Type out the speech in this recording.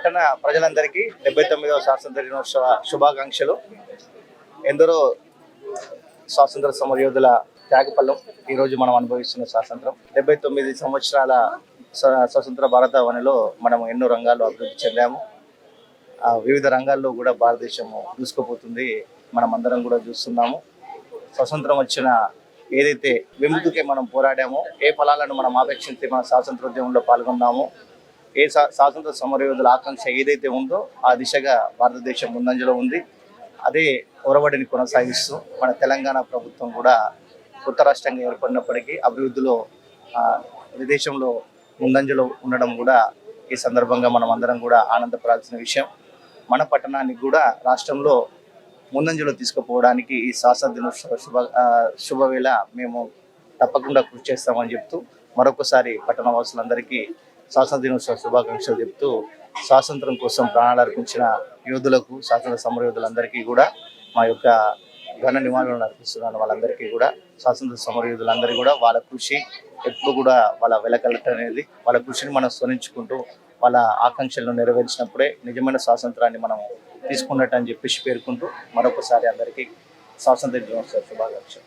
పట్టణ ప్రజలందరికీ 79వ స్వాతంత్ర దినోత్సవ శుభాకాంక్షలు. ఎందరో స్వాతంత్ర సమరయోధుల త్యాగఫలం ఈరోజు మనం అనుభవిస్తున్న స్వాతంత్రం. 79 సంవత్సరాల స్వతంత్ర భారతావనిలో మనం ఎన్నో రంగాల్లో అభివృద్ధి చెందాము. వివిధ రంగాల్లో కూడా భారతదేశము దూసుకుపోతుంది. మనం అందరం కూడా చూస్తున్నాము. స్వతంత్రం వచ్చిన ఏదైతే విముక్తికే మనం పోరాడామో, ఏ ఫలాలను మనం ఆపేక్షించి మన స్వాతంత్రోద్యమంలో పాల్గొన్నామో, ఏ స్వాతంత్ర సమరయోధుల ఆకాంక్ష ఏదైతే ఉందో ఆ దిశగా భారతదేశం ముందంజలో ఉంది. అదే ఒరవడిని కొనసాగిస్తూ మన తెలంగాణ ప్రభుత్వం కూడా కొత్త రాష్ట్రంగా ఏర్పడినప్పటికీ అభివృద్ధిలో విదేశంలో ముందంజలో ఉండడం కూడా ఈ సందర్భంగా మనం అందరం కూడా ఆనందపడాల్సిన విషయం. మన పట్టణానికి కూడా రాష్ట్రంలో ముందంజలో తీసుకుపోవడానికి ఈ స్వాతంత్ర దినోత్సవ శుభవేళ మేము తప్పకుండా కృషి చేస్తామని చెప్తూ మరొకసారి పట్టణవాసులందరికీ స్వాతంత్ర దినోత్సవ శుభాకాంక్షలు చెప్తూ స్వాతంత్రం కోసం ప్రాణాలు అర్పించిన యోధులకు, స్వాతంత్ర సమరయోధులందరికీ కూడా మా యొక్క ఘన నివాళులను అర్పిస్తున్నాను. వాళ్ళందరికీ కూడా స్వాతంత్ర సమరయోధులందరికీ కూడా వాళ్ళ కృషి ఎప్పుడు కూడా వాళ్ళ వెలకట్టనేది, వాళ్ళ కృషిని మనం స్మరించుకుంటూ వాళ్ళ ఆకాంక్షలను నెరవేర్చినప్పుడే నిజమైన స్వాతంత్రాన్ని మనం తీసుకున్నట్టు అని చెప్పేసి పేర్కొంటూ మరొకసారి అందరికీ స్వాతంత్ర దినోత్సవ శుభాకాంక్షలు.